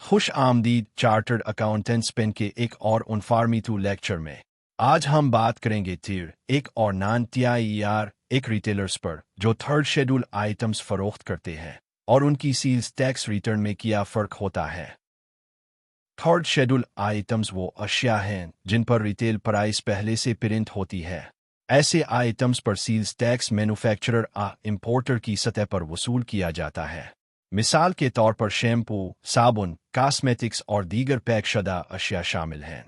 खुश आमदीद chartered accountants pen के एक और इन्फॉर्मेटिव लेक्चर में। आज हम बात करेंगे टियर 1 और नॉन टीआईआर एक रिटेलर्स पर जो थर्ड शेड्यूल आइटम्स फरोख्त करते हैं और उनकी सील्स टैक्स रिटर्न में क्या फ़र्क होता है। थर्ड शेड्यूल आइटम्स वो अशिया हैं जिन पर रिटेल प्राइस पहले से प्रिंट होती है। ऐसे आइटम्स पर सील्स टैक्स मैन्युफैक्चरर इंपोर्टर की सतह पर वसूल किया जाता है। मिसाल के तौर पर शैम्पू, साबुन, कॉस्मेटिक्स और दीगर पैकशुदा अशिया शामिल हैं।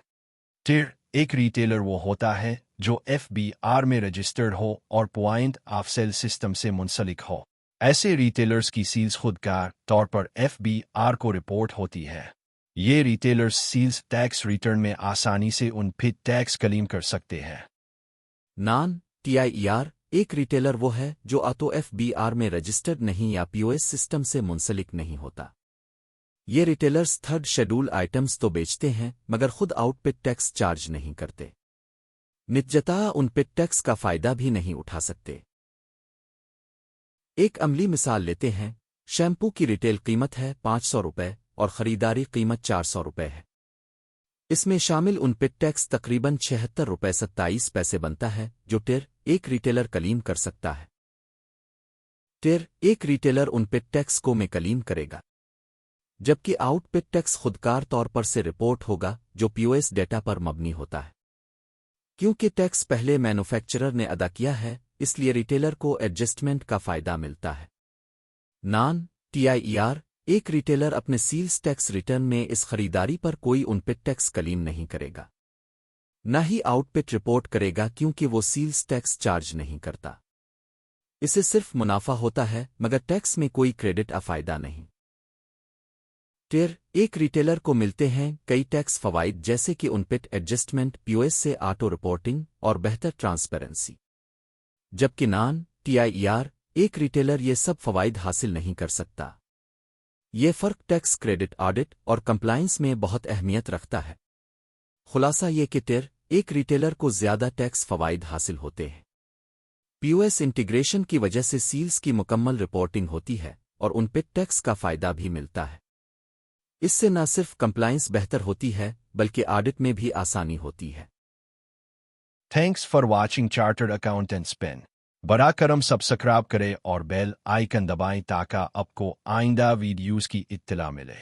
टियर एक रिटेलर वो होता है जो FBR में रजिस्टर्ड हो और पॉइंट ऑफ सेल सिस्टम से मुंसलिक हो। ऐसे रिटेलर्स की सील्स खुदकार तौर पर FBR को रिपोर्ट होती है। ये रिटेलर्स सील्स टैक्स रिटर्न में आसानी से उन फिट टैक्स क्लेम कर सकते हैं। नॉन टीआईआर एक रिटेलर वो है जो आतो FBR में रजिस्टर्ड नहीं या POS सिस्टम से मुंसलिक नहीं होता। ये रिटेलर्स थर्ड शेड्यूल आइटम्स तो बेचते हैं मगर खुद आउटपिट टैक्स चार्ज नहीं करते। नित्यतः उन पिट टैक्स का फायदा भी नहीं उठा सकते। एक अमली मिसाल लेते हैं। शैम्पू की रिटेल कीमत है 500 रुपये और खरीदारी कीमत 400 रुपये है। इसमें शामिल उन पिट टैक्स तकरीबन 76 रुपये 27 पैसे बनता है जो टियर एक रिटेलर कलीम कर सकता है। टियर एक रिटेलर उन पिट टैक्स को में कलीम करेगा, जबकि आउटपिट टैक्स खुदकार तौर पर से रिपोर्ट होगा जो POS डेटा पर मबनी होता है। क्योंकि टैक्स पहले मैन्युफैक्चरर ने अदा किया है इसलिए रिटेलर को एडजस्टमेंट का फायदा मिलता है। नॉन टीआईआर एक रिटेलर अपने सील्स टैक्स रिटर्न में इस खरीदारी पर कोई उनपिट टैक्स कलीम नहीं करेगा, न ही आउटपिट रिपोर्ट करेगा क्योंकि वो सील्स टैक्स चार्ज नहीं करता। इसे सिर्फ मुनाफा होता है मगर टैक्स में कोई क्रेडिट फायदा नहीं। टियर एक रिटेलर को मिलते हैं कई टैक्स फवाइद जैसे कि उनपिट एडजस्टमेंट, POS से ऑटो रिपोर्टिंग और बेहतर ट्रांसपेरेंसी, जबकि नॉन टीआईआर एक रिटेलर ये सब फवाइद हासिल नहीं कर सकता। ये फ़र्क टैक्स क्रेडिट ऑडिट और कंप्लायंस में बहुत अहमियत रखता है। खुलासा ये कि टियर एक रिटेलर को ज़्यादा टैक्स फवाइद हासिल होते हैं। POS इंटीग्रेशन की वजह से सील्स की मुकम्मल रिपोर्टिंग होती है और उनपिट टैक्स का फ़ायदा भी मिलता है। इससे न सिर्फ कंप्लायंस बेहतर होती है बल्कि ऑडिट में भी आसानी होती है। Thanks for watching chartered accountants pen. बड़ा करम सब्सक्राइब करें और बेल आइकन दबाएं ताकि आपको आइंदा वीडियोस की इत्तला मिले।